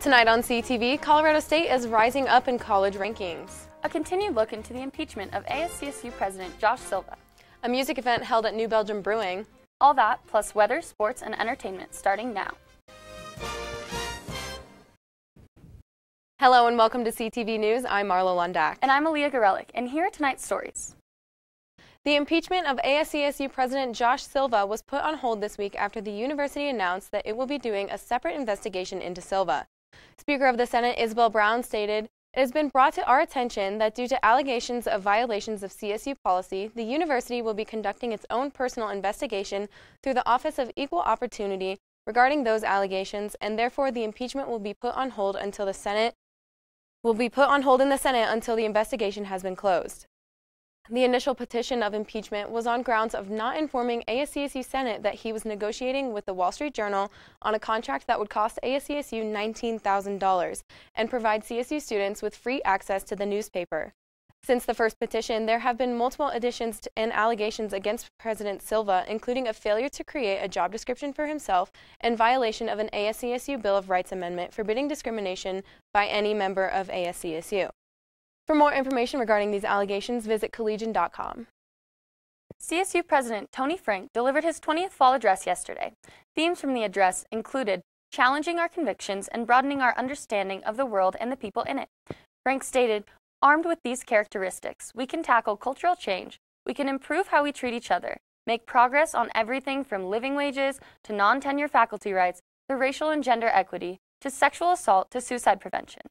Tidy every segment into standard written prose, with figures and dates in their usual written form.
Tonight on CTV, Colorado State is rising up in college rankings. A continued look into the impeachment of ASCSU President Josh Silva. A music event held at New Belgium Brewing. All that, plus weather, sports, and entertainment starting now. Hello and welcome to CTV News. I'm Marlo Lundak. And I'm Aliya Gorelick, and here are tonight's stories. The impeachment of ASCSU President Josh Silva was put on hold this week after the university announced that it will be doing a separate investigation into Silva. Speaker of the Senate Isabel Brown stated, "It has been brought to our attention that due to allegations of violations of CSU policy, the university will be conducting its own personal investigation through the Office of Equal Opportunity regarding those allegations, and therefore the impeachment will be put on hold until the Senate in the Senate until the investigation has been closed." The initial petition of impeachment was on grounds of not informing ASCSU Senate that he was negotiating with the Wall Street Journal on a contract that would cost ASCSU $19,000 and provide CSU students with free access to the newspaper. Since the first petition, there have been multiple additions and allegations against President Silva, including a failure to create a job description for himself and violation of an ASCSU Bill of Rights amendment forbidding discrimination by any member of ASCSU. For more information regarding these allegations, visit collegian.com. CSU President Tony Frank delivered his 20th fall address yesterday. Themes from the address included challenging our convictions and broadening our understanding of the world and the people in it. Frank stated, "Armed with these characteristics, we can tackle cultural change, we can improve how we treat each other, make progress on everything from living wages to non-tenure faculty rights, to racial and gender equity, to sexual assault, to suicide prevention."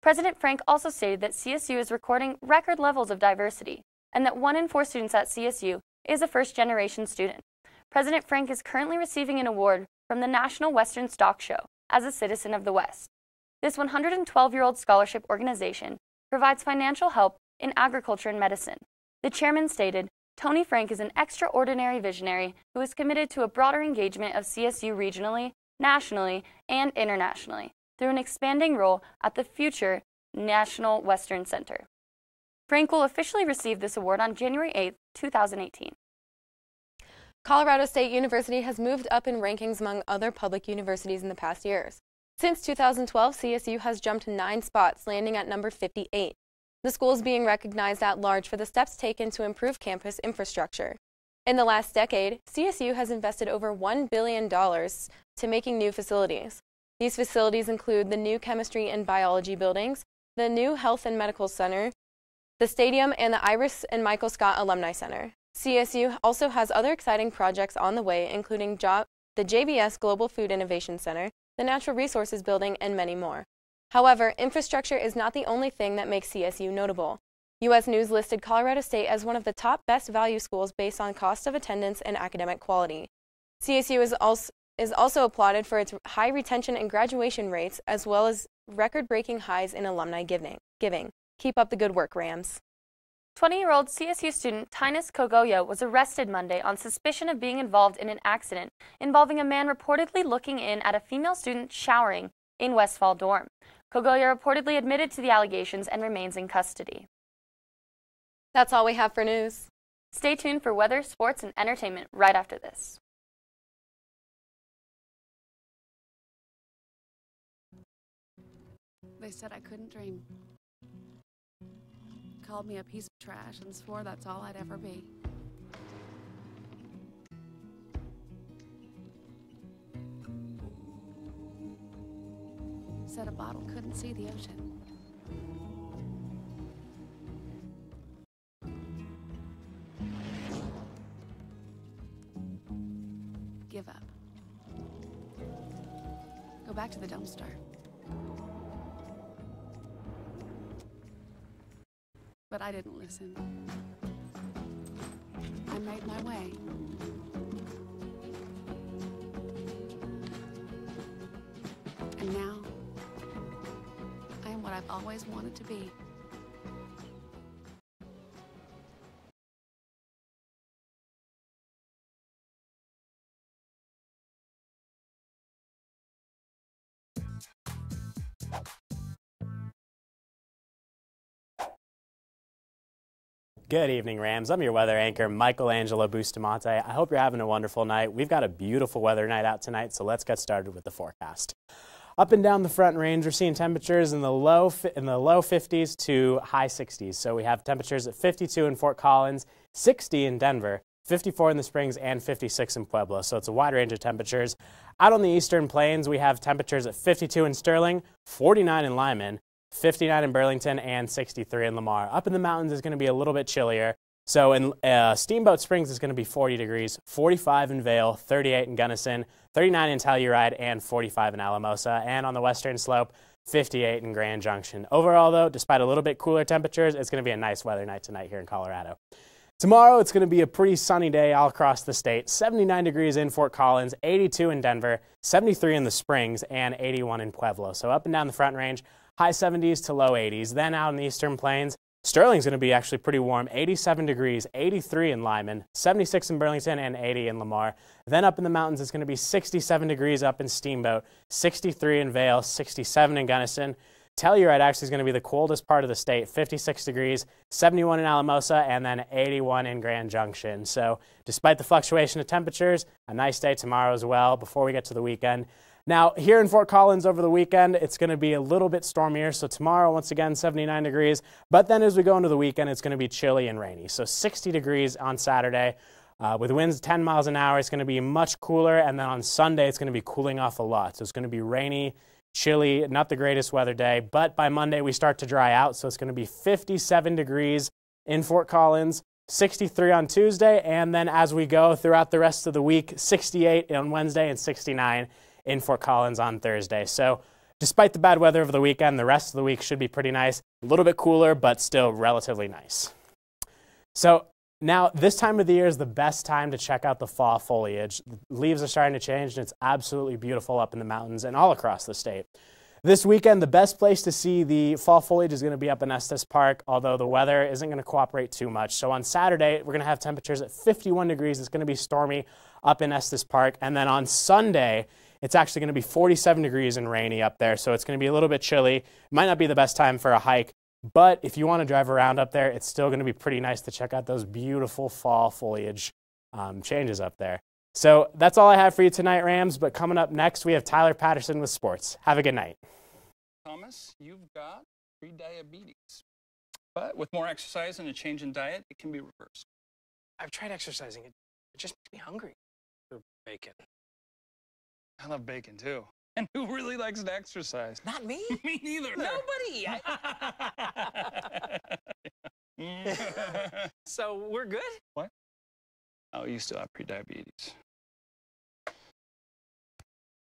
President Frank also stated that CSU is recording record levels of diversity and that 1 in 4 students at CSU is a first-generation student. President Frank is currently receiving an award from the National Western Stock Show as a Citizen of the West. This 112-year-old scholarship organization provides financial help in agriculture and medicine. The chairman stated, "Tony Frank is an extraordinary visionary who is committed to a broader engagement of CSU regionally, nationally, and internationally through an expanding role at the future National Western Center." Frank will officially receive this award on January 8, 2018. Colorado State University has moved up in rankings among other public universities in the past years. Since 2012, CSU has jumped 9 spots, landing at number 58. The school is being recognized at large for the steps taken to improve campus infrastructure. In the last decade, CSU has invested over $1 billion to making new facilities. These facilities include the new chemistry and biology buildings, the new health and medical center, the stadium, and the Iris and Michael Scott Alumni Center. CSU also has other exciting projects on the way, including the JBS Global Food Innovation Center, the Natural Resources Building, and many more. However, infrastructure is not the only thing that makes CSU notable. U.S. News listed Colorado State as one of the top best value schools based on cost of attendance and academic quality. CSU is also applauded for its high retention and graduation rates, as well as record-breaking highs in alumni giving. Keep up the good work, Rams. 20-year-old CSU student Tynus Kogoya was arrested Monday on suspicion of being involved in an accident involving a man reportedly looking in at a female student showering in Westfall dorm. Kogoya reportedly admitted to the allegations and remains in custody. That's all we have for news. Stay tuned for weather, sports, and entertainment right after this. They said I couldn't dream. Called me a piece of trash and swore that's all I'd ever be. Said a bottle couldn't see the ocean. Give up. Go back to the dumpster. But I didn't listen. I made my way. And now, I am what I've always wanted to be. Good evening, Rams. I'm your weather anchor, Michelangelo Bustamante. I hope you're having a wonderful night. We've got a beautiful weather night out tonight, so let's get started with the forecast. Up and down the Front Range, we're seeing temperatures in the low 50s to high 60s. So we have temperatures at 52 in Fort Collins, 60 in Denver, 54 in the Springs, and 56 in Pueblo. So it's a wide range of temperatures. Out on the Eastern Plains, we have temperatures at 52 in Sterling, 49 in Lyman, 59 in Burlington, and 63 in Lamar. Up in the mountains is going to be a little bit chillier. So in Steamboat Springs is going to be 40 degrees, 45 in Vail, 38 in Gunnison, 39 in Telluride, and 45 in Alamosa. And on the western slope, 58 in Grand Junction. Overall, though, despite a little bit cooler temperatures, it's going to be a nice weather night tonight here in Colorado. Tomorrow, it's going to be a pretty sunny day all across the state. 79 degrees in Fort Collins, 82 in Denver, 73 in the Springs, and 81 in Pueblo. So up and down the Front Range, high 70s to low 80s. Then out in the Eastern Plains, Sterling's going to be actually pretty warm, 87 degrees, 83 in Lyman, 76 in Burlington, and 80 in Lamar. Then up in the mountains, it's going to be 67 degrees up in Steamboat, 63 in Vail, 67 in Gunnison. Telluride actually is going to be the coldest part of the state, 56 degrees, 71 in Alamosa, and then 81 in Grand Junction. So despite the fluctuation of temperatures, a nice day tomorrow as well before we get to the weekend. Now, here in Fort Collins over the weekend, it's going to be a little bit stormier. So tomorrow, once again, 79 degrees. But then as we go into the weekend, it's going to be chilly and rainy. So 60 degrees on Saturday. With winds 10 miles an hour, it's going to be much cooler. And then on Sunday, it's going to be cooling off a lot. So it's going to be rainy, chilly, not the greatest weather day. But by Monday, we start to dry out. So it's going to be 57 degrees in Fort Collins, 63 on Tuesday. And then as we go throughout the rest of the week, 68 on Wednesday and 69 in Fort Collins on Thursday. So despite the bad weather over the weekend, the rest of the week should be pretty nice. A little bit cooler, but still relatively nice. So now this time of the year is the best time to check out the fall foliage. The leaves are starting to change, and it's absolutely beautiful up in the mountains and all across the state. This weekend, the best place to see the fall foliage is going to be up in Estes Park, although the weather isn't going to cooperate too much. So on Saturday, we're going to have temperatures at 51 degrees. It's going to be stormy up in Estes Park. And then on Sunday, it's actually going to be 47 degrees and rainy up there, so it's going to be a little bit chilly. It might not be the best time for a hike, but if you want to drive around up there, it's still going to be pretty nice to check out those beautiful fall foliage changes up there. So that's all I have for you tonight, Rams, but coming up next, we have Tyler Patterson with sports. Have a good night. Thomas, you've got prediabetes, but with more exercise and a change in diet, it can be reversed. I've tried exercising. It just makes me hungry for bacon. I love bacon, too. And who really likes to exercise? Not me. Me neither. Nobody. So we're good? What? Oh, you still have prediabetes.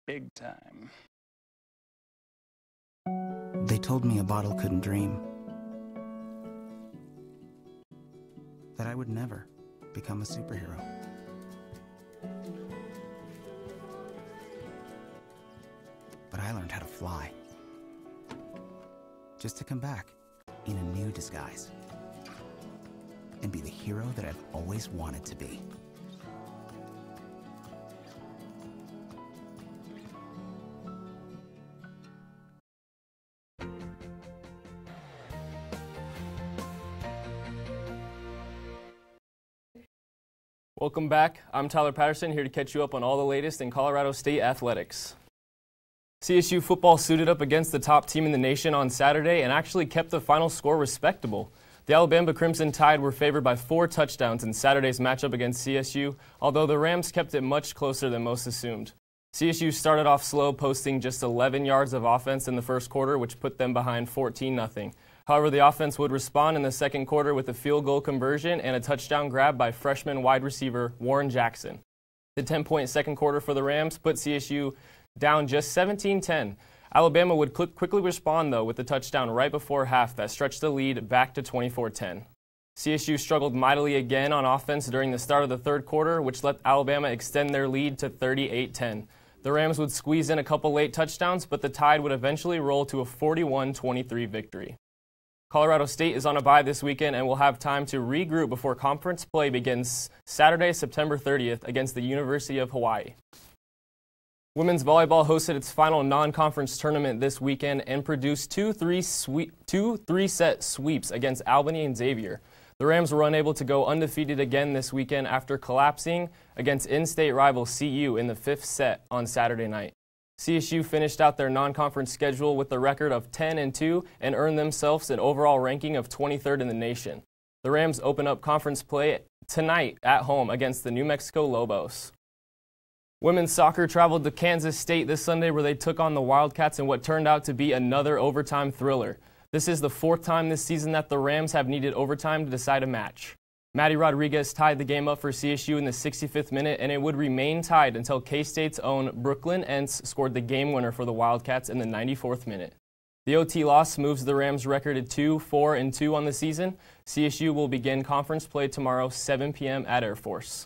Big time. They told me a bottle couldn't dream. That I would never become a superhero. But I learned how to fly. Just to come back in a new disguise. And be the hero that I've always wanted to be. Welcome back. I'm Tyler Patterson, here to catch you up on all the latest in Colorado State athletics. CSU football suited up against the top team in the nation on Saturday and actually kept the final score respectable. The Alabama Crimson Tide were favored by 4 touchdowns in Saturday's matchup against CSU, although the Rams kept it much closer than most assumed. CSU started off slow, posting just 11 yards of offense in the first quarter, which put them behind 14-0. However, the offense would respond in the second quarter with a field goal conversion and a touchdown grab by freshman wide receiver Warren Jackson. The 10-point second quarter for the Rams put CSU down just 17-10. Alabama would quickly respond, though, with the touchdown right before half that stretched the lead back to 24-10. CSU struggled mightily again on offense during the start of the third quarter, which let Alabama extend their lead to 38-10. The Rams would squeeze in a couple late touchdowns, but the Tide would eventually roll to a 41-23 victory. Colorado State is on a bye this weekend and will have time to regroup before conference play begins Saturday, September 30th against the University of Hawaii. Women's volleyball hosted its final non-conference tournament this weekend and produced two three-set sweeps against Albany and Xavier. The Rams were unable to go undefeated again this weekend after collapsing against in-state rival CU in the 5th set on Saturday night. CSU finished out their non-conference schedule with a record of 10-2 and earned themselves an overall ranking of 23rd in the nation. The Rams open up conference play tonight at home against the New Mexico Lobos. Women's soccer traveled to Kansas State this Sunday where they took on the Wildcats in what turned out to be another overtime thriller. This is the 4th time this season that the Rams have needed overtime to decide a match. Maddie Rodriguez tied the game up for CSU in the 65th minute, and it would remain tied until K-State's own Brooklyn Entz scored the game winner for the Wildcats in the 94th minute. The OT loss moves the Rams' record to 2-4-2 on the season. CSU will begin conference play tomorrow, 7 p.m. at Air Force.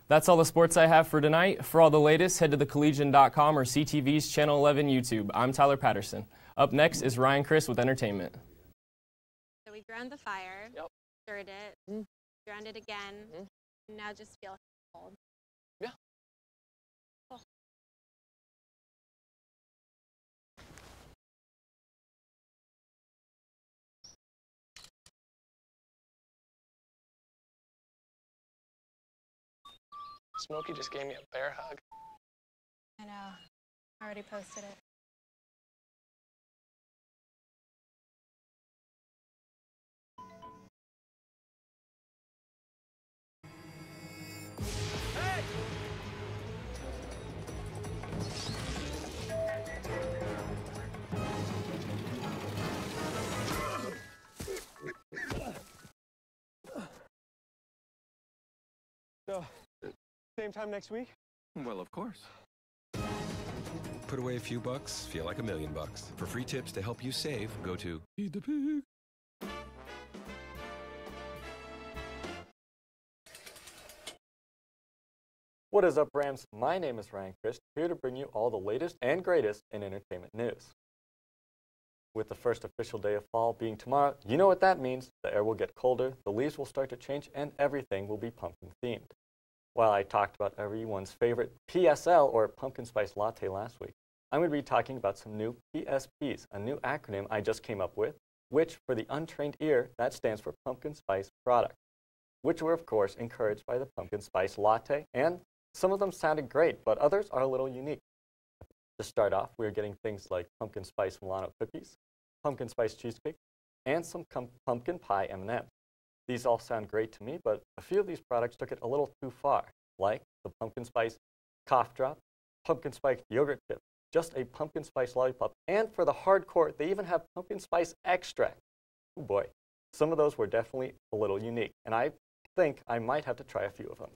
That's all the sports I have for tonight. For all the latest, head to thecollegian.com or CTV's Channel 11 YouTube. I'm Tyler Patterson. Up next is Ryan Crist with entertainment. So we ground the fire, stirred it, ground it again, and now just feel cold. Yeah. Cool. Smokey just gave me a bear hug. I know. I already posted it. So, same time next week? Well, of course. Put away a few bucks, feel like $1 million. For free tips to help you save, go to Feed the Pig. What is up, Rams? My name is Ryan Crist, here to bring you all the latest and greatest in entertainment news. With the first official day of fall being tomorrow, you know what that means. The air will get colder, the leaves will start to change, and everything will be pumpkin themed. While I talked about everyone's favorite PSL, or pumpkin spice latte, last week, I'm going to be talking about some new PSPs, a new acronym I just came up with, which, for the untrained ear, that stands for pumpkin spice product, which were, of course, encouraged by the pumpkin spice latte, and some of them sounded great, but others are a little unique. To start off, we're getting things like pumpkin spice Milano cookies, pumpkin spice cheesecake, and some pumpkin pie M&Ms. These all sound great to me, but a few of these products took it a little too far, like the pumpkin spice cough drop, pumpkin spice yogurt chip, just a pumpkin spice lollipop, and for the hardcore, they even have pumpkin spice extract. Oh boy, some of those were definitely a little unique, and I think I might have to try a few of them.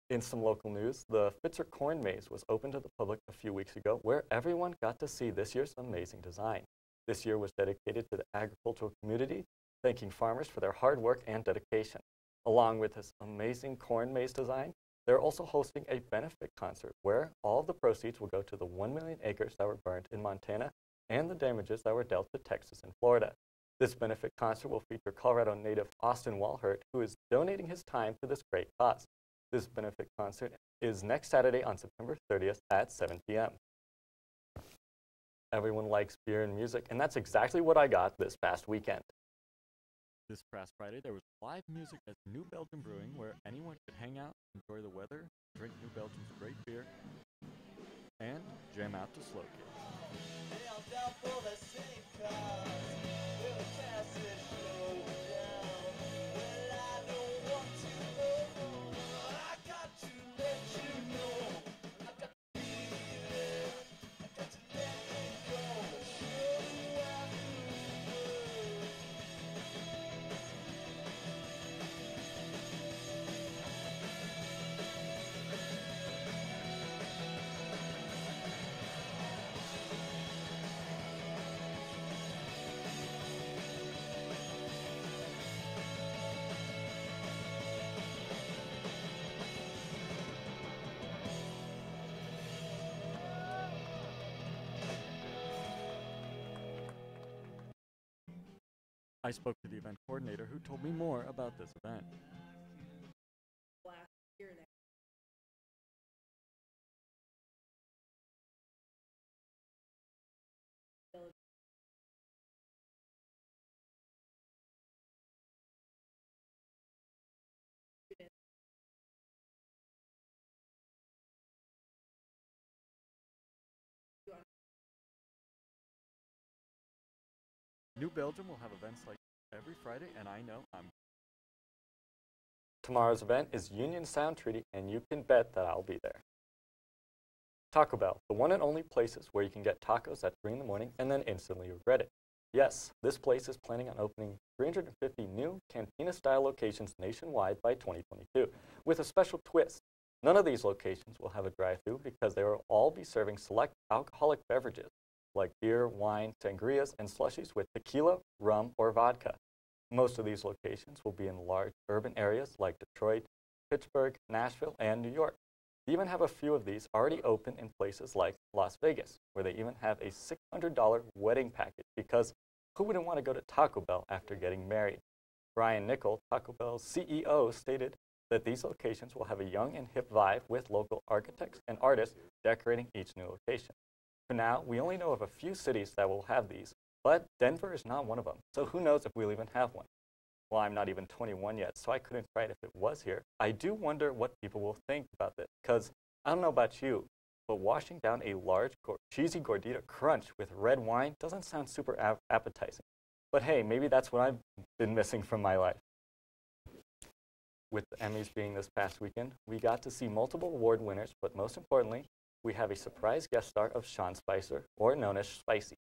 In some local news, the Fitzer Corn Maze was opened to the public a few weeks ago, where everyone got to see this year's amazing design. This year was dedicated to the agricultural community, thanking farmers for their hard work and dedication. Along with this amazing corn maze design, they're also hosting a benefit concert where all of the proceeds will go to the 1 million acres that were burned in Montana and the damages that were dealt to Texas and Florida. This benefit concert will feature Colorado native Austin Walhurt, who is donating his time to this great cause. This benefit concert is next Saturday on September 30th at 7 p.m. Everyone likes beer and music, and that's exactly what I got this past weekend. This past Friday, there was live music at New Belgium Brewing, where anyone could hang out, enjoy the weather, drink New Belgium's great beer, and jam out to Slow I spoke to the event coordinator, who told me more about this event. New Belgium will have events like every Friday, and I know I'm. Tomorrow's event is Union Sound Treaty, and you can bet that I'll be there. Taco Bell, the one and only places where you can get tacos at 3 in the morning and then instantly regret it. Yes, this place is planning on opening 350 new cantina-style locations nationwide by 2022, with a special twist. None of these locations will have a drive-thru because they will all be serving select alcoholic beverages like beer, wine, sangrias, and slushies with tequila, rum, or vodka. Most of these locations will be in large urban areas like Detroit, Pittsburgh, Nashville, and New York. They even have a few of these already open in places like Las Vegas, where they even have a $600 wedding package because who wouldn't want to go to Taco Bell after getting married? Brian Nickel, Taco Bell's CEO, stated that these locations will have a young and hip vibe with local architects and artists decorating each new location. For now, we only know of a few cities that will have these, but Denver is not one of them, so who knows if we'll even have one. Well, I'm not even 21 yet, so I couldn't try it if it was here. I do wonder what people will think about this, because I don't know about you, but washing down a large cheesy gordita crunch with red wine doesn't sound super appetizing. But hey, maybe that's what I've been missing from my life. With the Emmys being this past weekend, we got to see multiple award winners, but most importantly, we have a surprise guest star of Sean Spicer, or known as Spicy.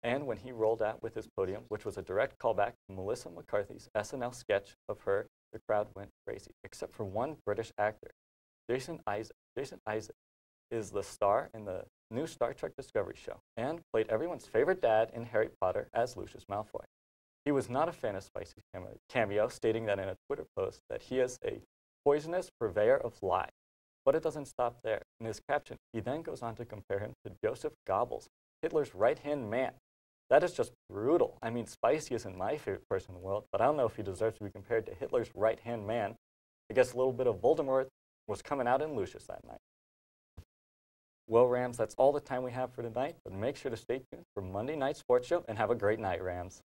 And when he rolled out with his podium, which was a direct callback to Melissa McCarthy's SNL sketch of her, the crowd went crazy, except for one British actor. Jason Isaac. Jason Isaac is the star in the new Star Trek Discovery show and played everyone's favorite dad in Harry Potter as Lucius Malfoy. He was not a fan of Spicy's cameo, stating that in a Twitter post that he is a poisonous purveyor of lies. But it doesn't stop there. In his caption, he then goes on to compare him to Joseph Goebbels, Hitler's right-hand man. That is just brutal. I mean, Spicy isn't my favorite person in the world, but I don't know if he deserves to be compared to Hitler's right-hand man. I guess a little bit of Voldemort was coming out in Lucius that night. Well, Rams, that's all the time we have for tonight, but make sure to stay tuned for Monday Night Sports Show and have a great night, Rams.